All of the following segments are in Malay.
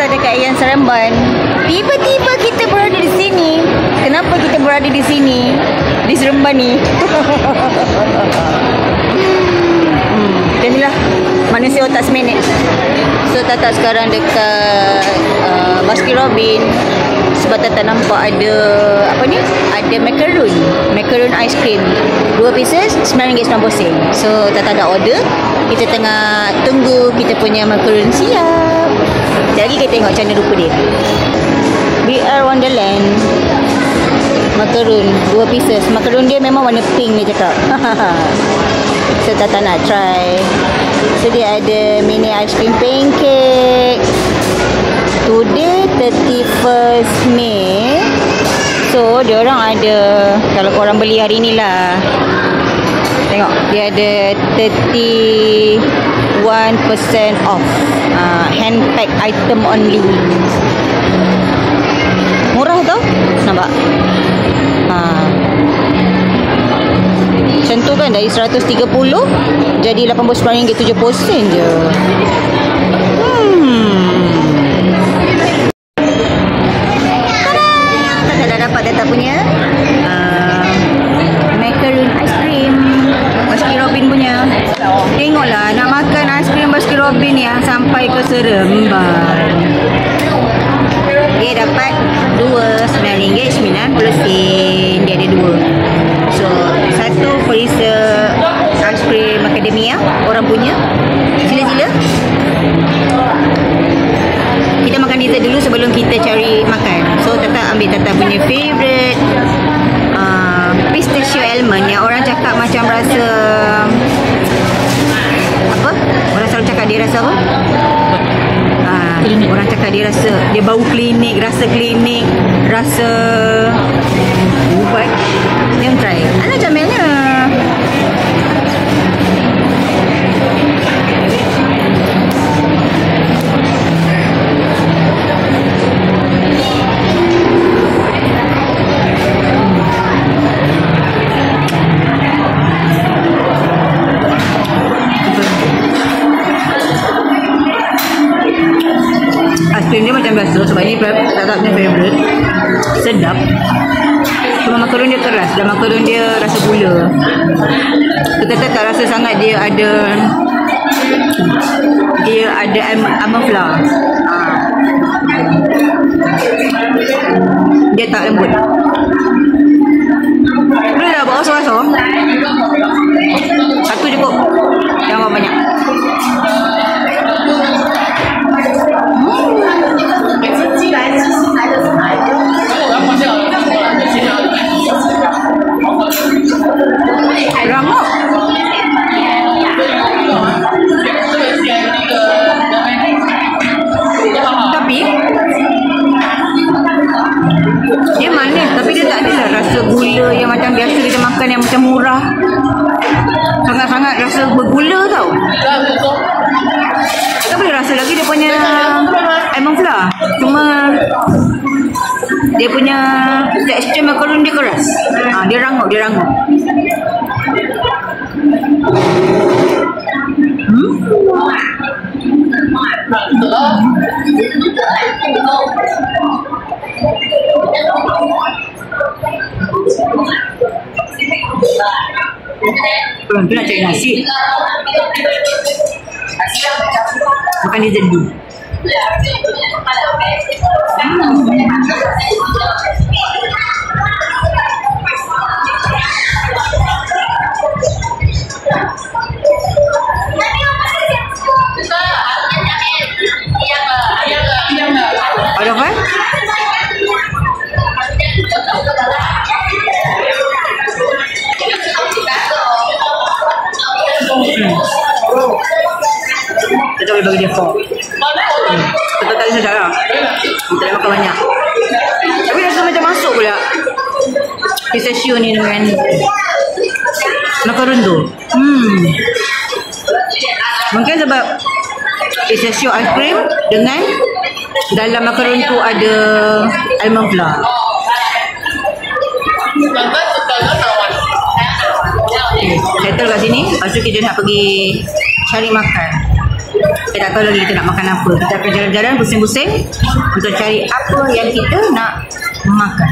dekat Ian Seremban. Tiba-tiba kita berada di sini. Kenapa kita berada di sini? Di Seremban ni. Macam inilah manusia otak seminit. So Tata sekarang dekat Baskin Robbins. Sebab Tata nampak ada apa ni? Ada macaron ice cream 2 pieces RM9.90. So Tata dah order. Kita tengah tunggu kita punya macaron siap. Sekejap lagi kita tengok macam mana rupa dia. BR Wonderland macaron 2 pieces. Macaron dia memang warna pink dia cakap. So Tata nak try. So dia ada mini ice cream pancake. Today 31st May. So dia orang ada, kalau korang beli hari ni lah, tengok dia ada 31% off. Hand pack item only. Murah tau. Nampak? Macam tu kan, dari 130 jadi RM89.70 je. Tada! Dah dapat Tata punya macaron ice cream Baskin Robbins punya. Tengoklah, nak makan ice cream Baskin Robbins yang sampai ke Seremban. Dia dapat 2 RM9.90. Dia ada 2. So, satu perisa ice cream Macadamia orang punya. Sila-sila. Kita makan dessert dulu sebelum kita cari makan. So, Tata ambil Tata punya favourite pistachio almond yang orang cakap macam rasa apa? Orang selalu cakap dia rasa apa? Orang cakap dia rasa, dia bau klinik, rasa ubat. Jom try. Ana macam mana? Aiskrim dia macam biasa sebab ini Tata punya favourite. Sedap. Cuma macaron dia keras dan macaron dia rasa gula. Tata tak rasa sangat dia ada almond flour. Dia tak lembut. Boleh dah bawa rasa-rasa. Satu cukup. Jangan banyak. Ramuk. Tapi dia manis, tapi dia tak ada rasa gula yang macam biasa kita makan yang macam murah. Sangat-sangat rasa bergula tau. Kita boleh rasa lagi dia punya almond flour. Cuma dia punya tekstur macaron dia keras. Dia rangup. Tu nak cari nasi. Makan dia jadi. Ada kan? Kita boleh bagi dia 4. Kita tak ada cara. Kita dah makan banyak. Tapi rasa macam masuk pula pistachio ni dengan macaron tu. Mungkin sebab pistachio ice cream dengan dalam macaron tu ada almond flour. Settle kat sini. Lepas tu kita nak pergi cari makan. Tak tahu lagi kita nak makan apa. Kita akan jalan-jalan pusing-pusing untuk cari apa yang kita nak makan.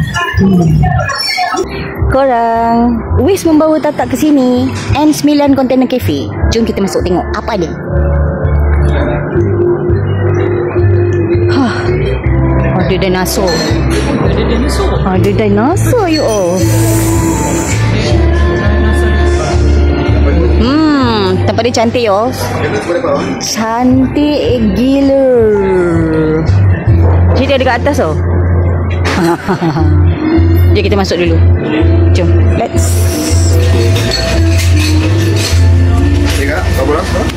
Korang, Wish membawa Tatak ke sini, N9 Container Cafe. Jom kita masuk tengok apa dia. Ada dinosaur. Ada dinosaur you all. Tempat dia cantik yo. Cantik gila. Jadi dia ada kat atas tau. Jom kita masuk dulu. Jom. Let's.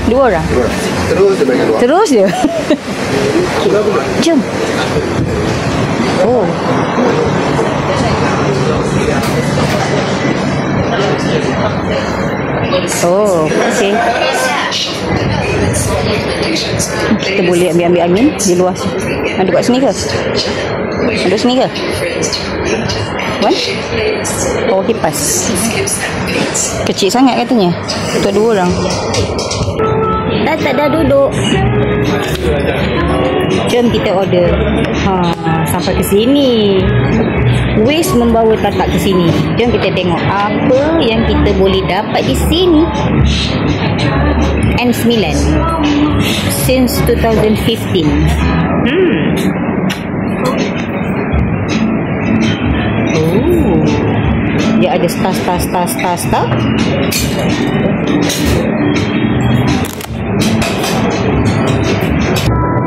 Dua orang. Terus dia bagi dua. Terus dia. Jom. Oh. Oh, okey. Kita boleh ambil angin di luar. Ada kat sini ke? Ada sini ke? Wan? Oh, kipas. Kecil sangat katanya. Untuk dua orang. Tak dah duduk. Jom kita order. Sampai ke sini. Wish membawa Tatak ke sini. Jom kita tengok apa yang kita boleh dapat di sini. N9 since 2015. Oh, dia ada star.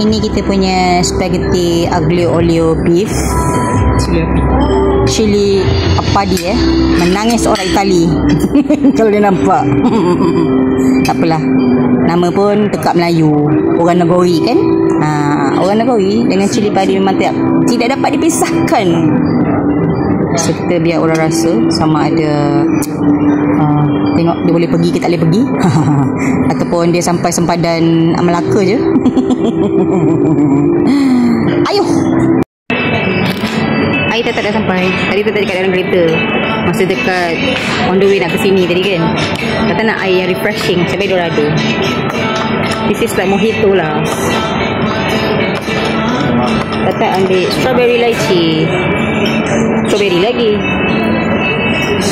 Ini kita punya spaghetti aglio olio beef. Chili apa dia menangis orang Itali. Kalau dia nampak. Tak apalah. Nama pun tekak Melayu. Orang Nagori kan? Orang Nagori dengan cili padi memang tidak dapat dipisahkan. So kita biar orang rasa sama ada tengok dia boleh pergi ke tak boleh pergi. Ataupun dia sampai sempadan Melaka je. Ayuh. Air tak dah sampai. Tadi tu dekat dalam kereta. Masa dekat on the way nak ke sini tadi kan. Kata nak air yang refreshing sampai dorado. This is like mojito lah. Kata ambil strawberry lychee. Strawberry lagi.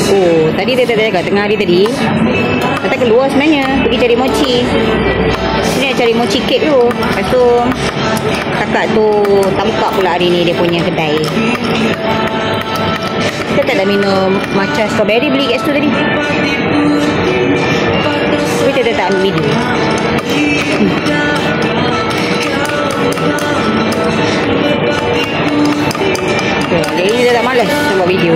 Oh, tadi dia cakap tengah hari tadi. Kata keluar sebenarnya pergi cari mochi. Sini nak cari mochi cake tu. Lepas tu kakak tu tak buka pula hari ni dia punya kedai. Kita tak dah minum matcha strawberry beli kat situ tadi. Tapi kita tak ambil video. Hari ni dia tak malas nak buat video.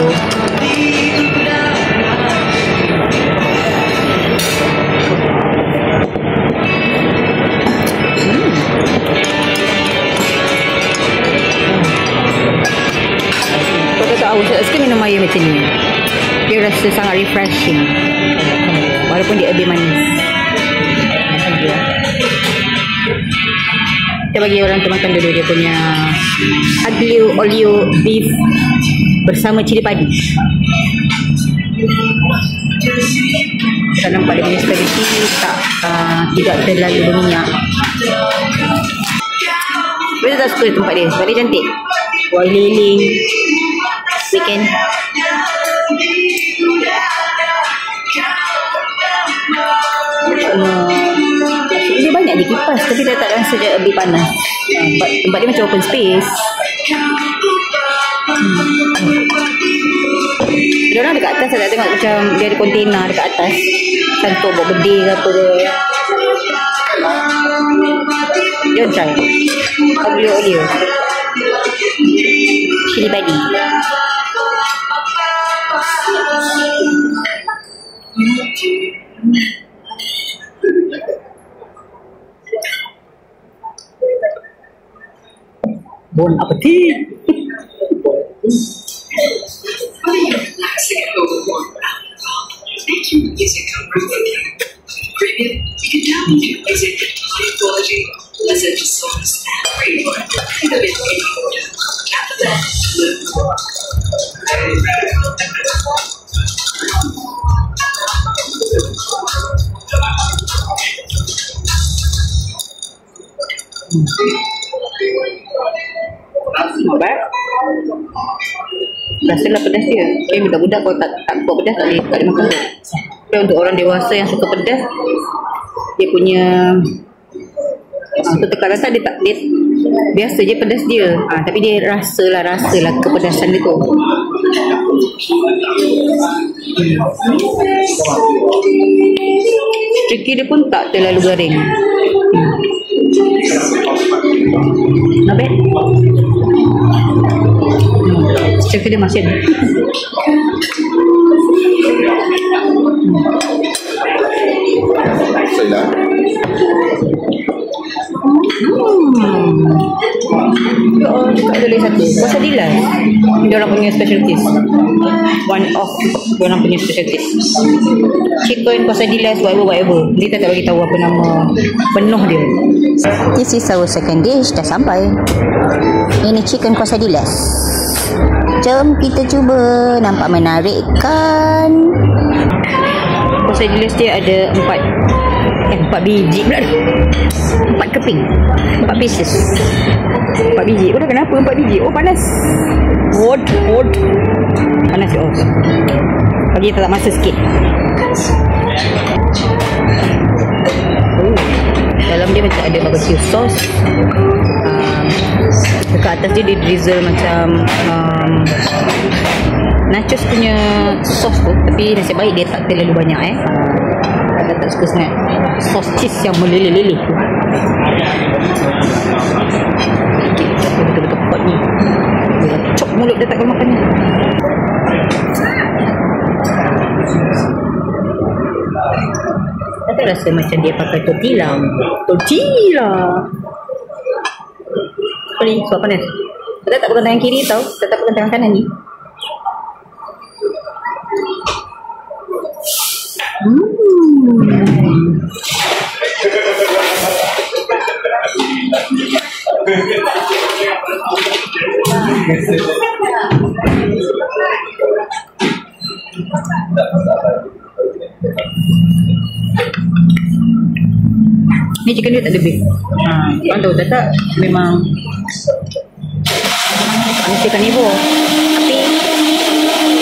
Saya suka minum air macam ni. Dia rasa sangat refreshing. Walaupun dia lebih manis. Kita bagi orang tu makan dulu dia punya aglio olio beef bersama cili padi. Kita nampak dia punya spaghetti tidak terlalu berminyak. Saya tak suka tempat dia sebab dia cantik. Buat liling weekend. Dia banyak di kipas tapi dia tak rasa dia lebih panas. Tempat dia macam open space. Dia orang dekat atas saya tengok macam dia ada kontainer dekat atas. Contoh buat gede ke apa dia. Jom try. Aglio olio. Cili padi. Bon appetit. Not bad. Rasalah pedas dia. Budak-budak kalau tak buat pedas tak boleh makan tu. Tapi untuk orang dewasa yang suka pedas, dia punya tu tekan rasa dia biasa je pedas dia. Tapi dia rasalah kepedasan dia tu. Sticky dia pun tak terlalu garing. Not bad. Sticky dia masih ada. Dekat ada satu quesadillas. Dia orang punya specialties. One of dia orang punya specialties. Chicken quesadillas whatever. Dia tak bagi tahu apa nama penuh dia. This is our second dish. Dah sampai. Ini chicken quesadillas. Jom kita cuba. Nampak menarik kan? Quesadillas dia ada 4 biji pula. 4 keping. 4 pieces. 4 biji. Dah kenapa 4 biji? Oh panas. Hot. Panas ya. Bagi tak masa sikit. Dalam dia macam ada barbecue sauce. Dekat atas dia drizzle macam nachos punya sauce tu. Tapi nasib baik dia tak terlalu banyak Saya tak suka sangat sos cheese yang meleleh-leleh tu. Betul-betul pot ni. Cok mulut dia takkan makan ni. Saya tak rasa macam dia pakai tortilla. Apa ni? Sebab panas. Saya tak pegang tangan kiri tau. Saya tak pegang tangan kanan ni. Ni chicken dia tak ada beef. Korang tahu tak memang manusia karnivor. Tapi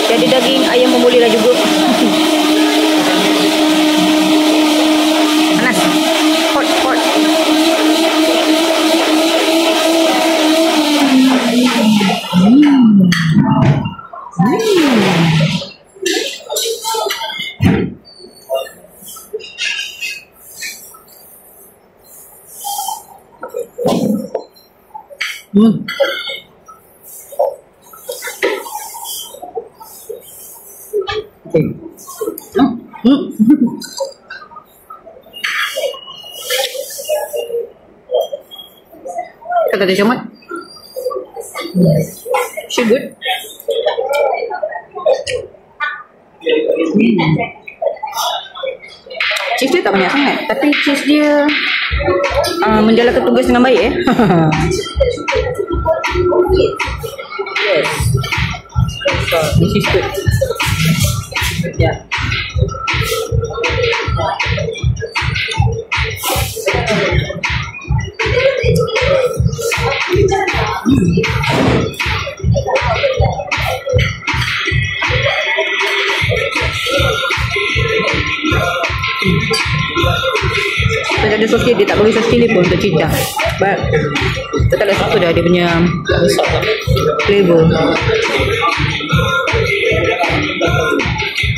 dia ada daging ayam pun boleh lah juga. Panas. Hot. Kata dia comot. She good. Cheese dia tak banyak sangat, tapi cheese dia menjalankan tugas dengan baik Yes. So, this is good. Yeah. Kalau ada sos dia tak bagi sos cili pun untuk cicah. But kita tak suka dah dia punya flavor.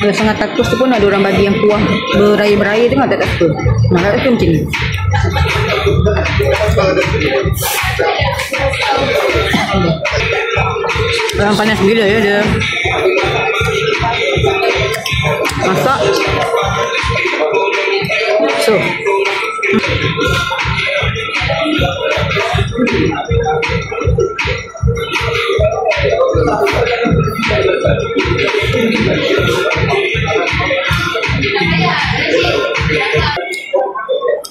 Kalau sangat takus tu pun ada orang bagi yang kuah beraya-beraya tengok tak suka. Tak suka macam ni. Orang panas gila ya dia. Masak. So.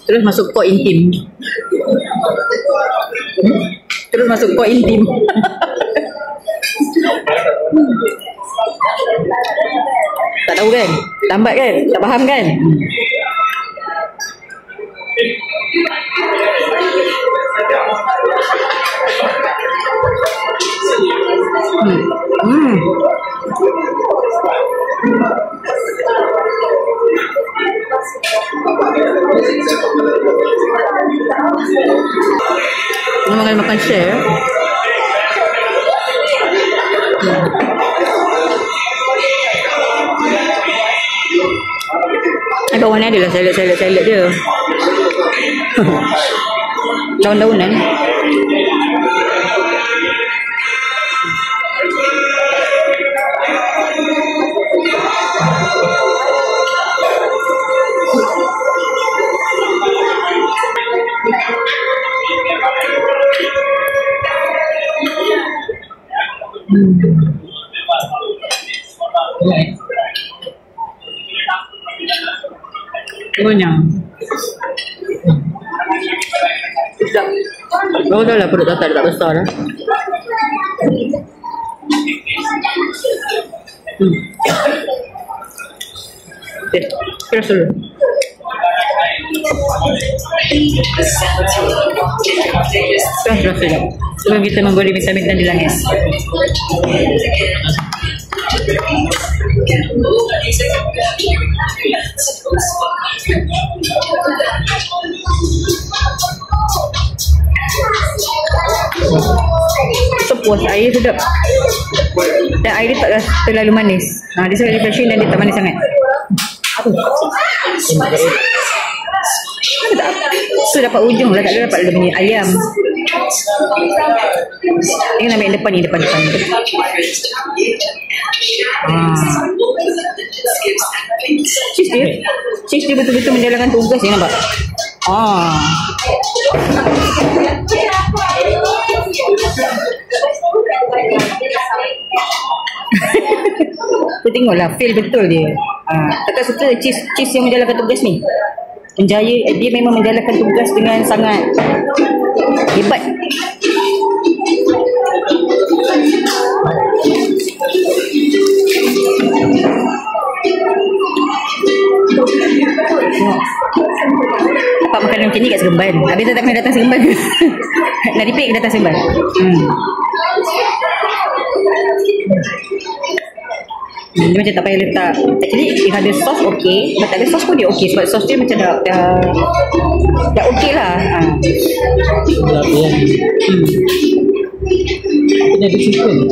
Terus masuk kok intim. Tak tahu kan? Lambat kan? Tak faham kan? Makan share. Bawah ni adalah salad dia. Daun-daunan. Banyak. Sedap. Kau dah lah perut tak besar lah. Okay, keras dulu. Keras sedap. Sebelum kita memberi vitamin dan dilangis. Sepuas, air sedap. Dan air dia tak terlalu manis. Dia sangat refreshing dan dia tak manis sangat. So dapat ujung lah, tak ada dapat dia punya ayam. Ini nak ambil yang depan ni, depan. Cheese dia betul-betul menjalankan tugas ni, nampak? Kau tengoklah, feel betul dia. Kakak suka cheese yang menjalankan tugas ni. Dia memang menjalankan tugas dengan sangat hebat. Dapat makanan macam ni kat Seremban. Habis tak pernah datang Seremban ke? Nak repeat ke datang Seremban? Dia macam tak payah letak. Actually if ada sos okey, but tak ada sos pun dia okey. Sebab sos dia macam dah okey lah. Dia ada chicken.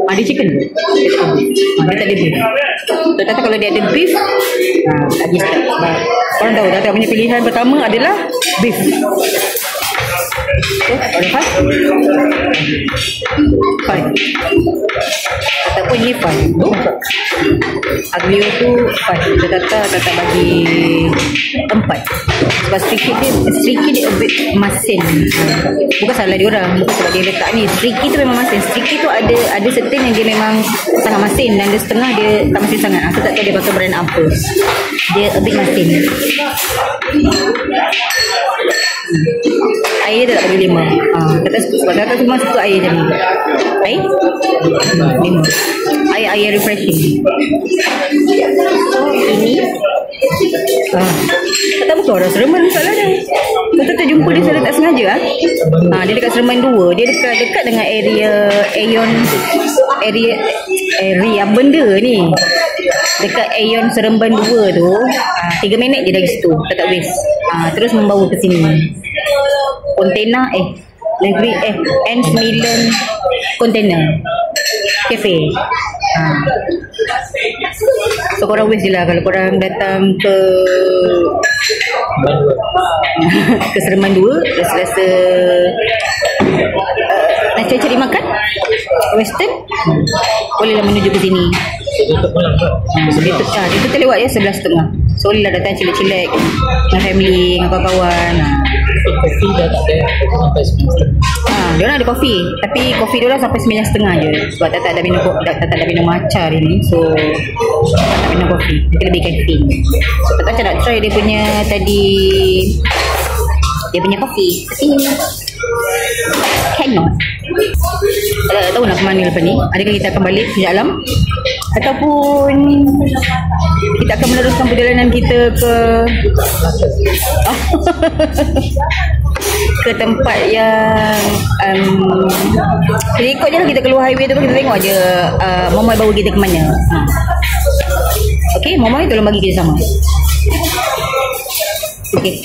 Ada chicken? Dia tak ada beef. Ternyata kalau dia ada beef, lagi start. Korang tahu Tata punya pilihan pertama adalah beef. So, ada fine. Ataupun ni fine. Aglio tu fine. Tata bagi 4. Sebab streaky dia a bit masin. Bukan salah dia orang, bukan sebab dia letak ni. Streaky tu memang masin. Streaky tu ada certain yang dia memang sangat masin, dan dia setengah dia tak masin sangat. Aku tak tahu dia pakai brand apa. Dia a bit masin. Air dia tak bagi 5. Kata sebab kata cuma suka air je ni. Air 5. Air refreshing. So ini tak tahu orang Seremban masalah dia. Kita terjumpa dia secara tak sengaja. Dia dekat Seremban 2. Dia dekat dengan area benda ni. Dekat Aeon Seremban 2 tu 3 minit je dari situ. Tak waste. Terus membawa ke sini. Kontena negeri N9 container cafe. So korang waste je lah kalau korang datang ke Seremban 2 rasa nak cari makan western, bolehlah menuju ke sini. Dia terlewat ya 11.30. So bolehlah datang chillax dengan family, dengan kawan-kawan. Kopi dah tak ada sampai 9.30. Dia orang ada kopi, tapi kopi dia orang sampai 9.30 je. Sebab tak ada minum matcha hari ni. So tak minum kopi. Kita lebih caffeine. So tak macam nak try dia punya kopi. Tapi cannot. Tak tahu nak ke mana lepas ni. Adakah kita akan balik ke alam, ataupun kita akan meneruskan perjalanan kita ke ke tempat yang kita ikut je lah, kita keluar highway tu kita tengok je Momoy bawa kita ke mana. Okay, Momoy tolong bagi kita sama. Okay.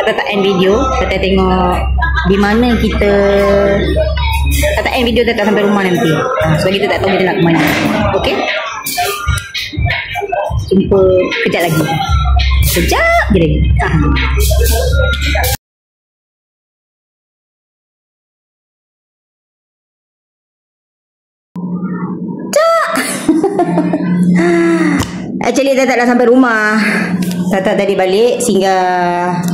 Kita tak end video, kita tengok di mana kita. Tak end video, tak sampai rumah nanti. Sebab kita tak tahu kita nak ke mana. Okay. Jumpa kejap lagi. Sekejap je lagi. Actually Tata dah sampai rumah. Tata tadi balik singgah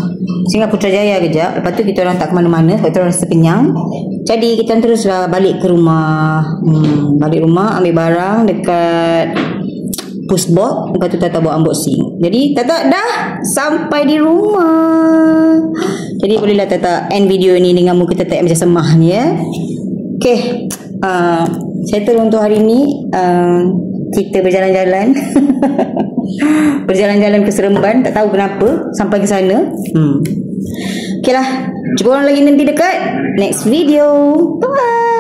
Putrajaya kejap. Lepas tu kita orang tak ke mana-mana sebab kita orang rasa kenyang. Jadi kita teruslah balik ke rumah. Balik rumah ambil barang dekat pushbox. Lepas tu Tata buat unboxing. Jadi Tata dah sampai di rumah. Jadi bolehlah Tata end video ni dengan muka Tata yang macam semah ni ya. Okay, settle untuk hari ni. Kita berjalan-jalan berjalan-jalan ke Seremban. Tak tahu kenapa sampai ke sana. Okay lah, jumpa orang lagi nanti dekat next video. Bye.